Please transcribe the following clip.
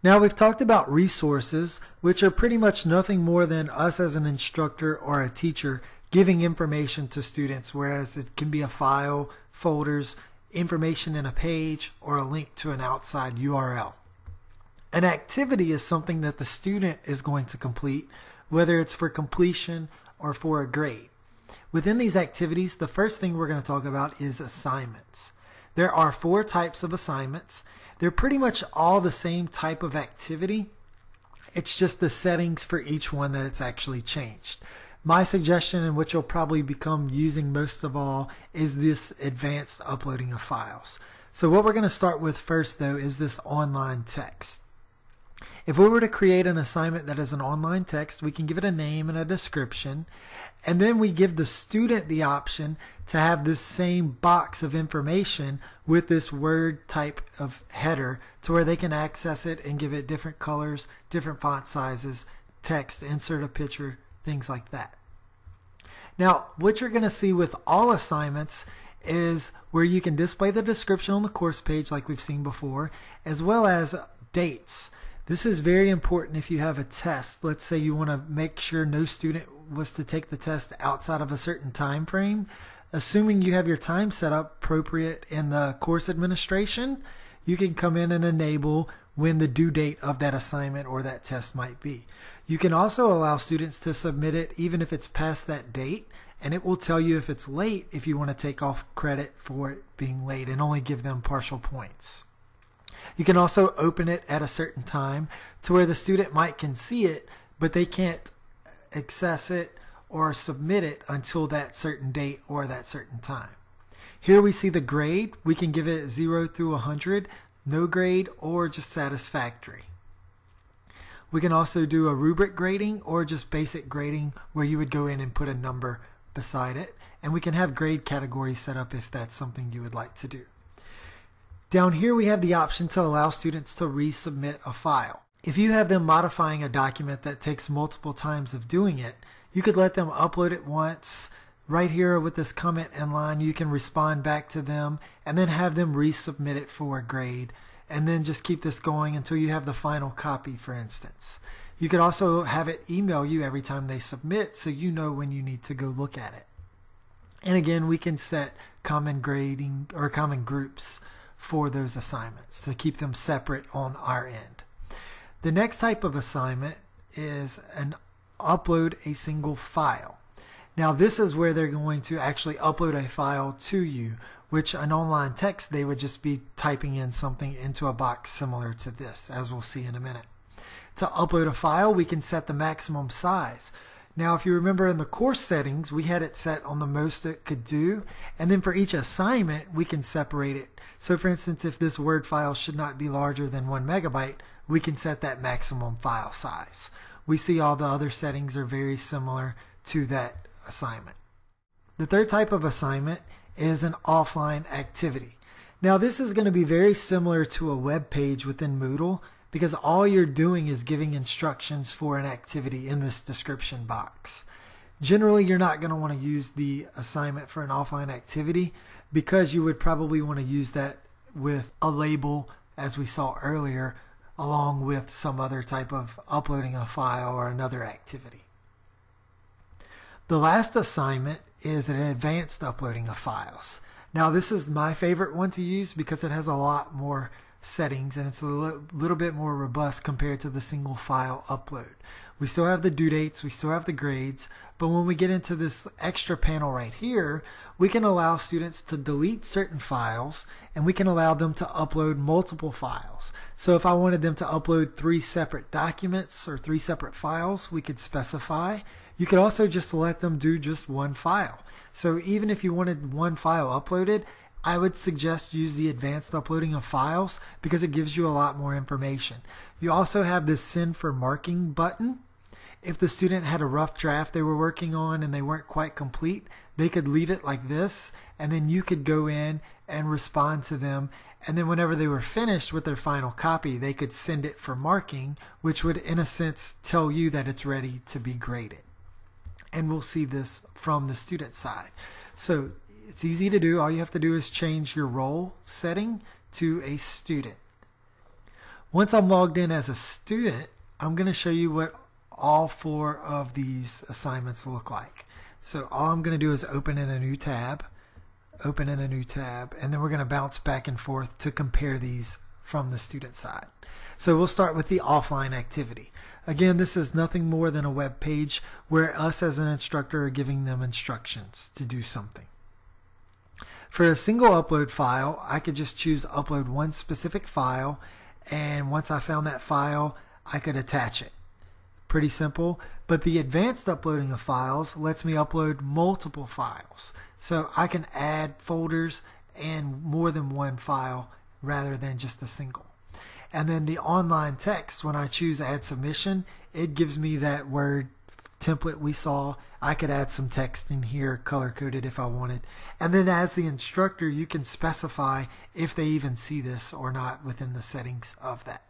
Now we've talked about resources, which are pretty much nothing more than us as an instructor or a teacher giving information to students, whereas it can be a file, folders, information in a page, or a link to an outside URL. An activity is something that the student is going to complete, whether it's for completion or for a grade. Within these activities, the first thing we're going to talk about is assignments. There are 4 types of assignments. They're pretty much all the same type of activity. It's just the settings for each one that it's actually changed. My suggestion, and what you'll probably become using most of all, is this advanced uploading of files. So what we're going to start with first, though, is this online text. If we were to create an assignment that is an online text, we can give it a name and a description, and then we give the student the option to have this same box of information with this Word type of header to where they can access it and give it different colors, different font sizes, text, insert a picture, things like that. Now, what you're going to see with all assignments is where you can display the description on the course page like we've seen before, as well as dates. This is very important if you have a test. Let's say you want to make sure no student was to take the test outside of a certain time frame. Assuming you have your time set up appropriate in the course administration, you can come in and enable when the due date of that assignment or that test might be. You can also allow students to submit it even if it's past that date, and it will tell you if it's late if you want to take off credit for it being late and only give them partial points. You can also open it at a certain time to where the student can see it, but they can't access it or submit it until that certain date or that certain time. Here we see the grade. We can give it 0 through 100, no grade, or just satisfactory. We can also do a rubric grading or just basic grading where you would go in and put a number beside it. And we can have grade categories set up if that's something you would like to do. Down here we have the option to allow students to resubmit a file. If you have them modifying a document that takes multiple times of doing it, you could let them upload it once. Right here with this comment in line, you can respond back to them and then have them resubmit it for a grade, and then just keep this going until you have the final copy, for instance. You could also have it email you every time they submit so you know when you need to go look at it. And again, we can set common grading or common groups for those assignments to keep them separate on our end. The next type of assignment is an upload a single file. Now this is where they're going to actually upload a file to you, which an online text they would just be typing in something into a box similar to this, as we'll see in a minute. To upload a file, we can set the maximum size. Now if you remember in the course settings, we had it set on the most it could do, and then for each assignment we can separate it. So for instance, if this Word file should not be larger than 1 megabyte, we can set that maximum file size. We see all the other settings are very similar to that assignment. The third type of assignment is an offline activity. Now this is going to be very similar to a web page within Moodle, because all you're doing is giving instructions for an activity in this description box. Generally, you're not going to want to use the assignment for an offline activity because you would probably want to use that with a label, as we saw earlier, along with some other type of uploading a file or another activity. The last assignment is an advanced uploading of files. Now this is my favorite one to use because it has a lot more settings and it's a little bit more robust compared to the single file upload. We still have the due dates, we still have the grades, but when we get into this extra panel right here, we can allow students to delete certain files and we can allow them to upload multiple files. So if I wanted them to upload 3 separate documents or 3 separate files, we could specify. You could also just let them do just one file. So even if you wanted one file uploaded, I would suggest use the advanced uploading of files because it gives you a lot more information. You also have this send for marking button. If the student had a rough draft they were working on and they weren't quite complete, they could leave it like this and then you could go in and respond to them, and then whenever they were finished with their final copy they could send it for marking, which would in a sense tell you that it's ready to be graded. And we'll see this from the student side. So it's easy to do. All you have to do is change your role setting to a student. Once I'm logged in as a student, I'm going to show you what all 4 of these assignments look like. So all I'm going to do is open in a new tab, and then we're going to bounce back and forth to compare these from the student side. So we'll start with the offline activity. Again, this is nothing more than a web page where us as an instructor are giving them instructions to do something. For a single upload file, I could just choose upload one specific file, and once I found that file, I could attach it. Pretty simple, but the advanced uploading of files lets me upload multiple files. So I can add folders and more than one file rather than just a single. And then the online text, when I choose add submission, it gives me that Word template we saw. I could add some text in here, color coded if I wanted. And then as the instructor, you can specify if they even see this or not within the settings of that.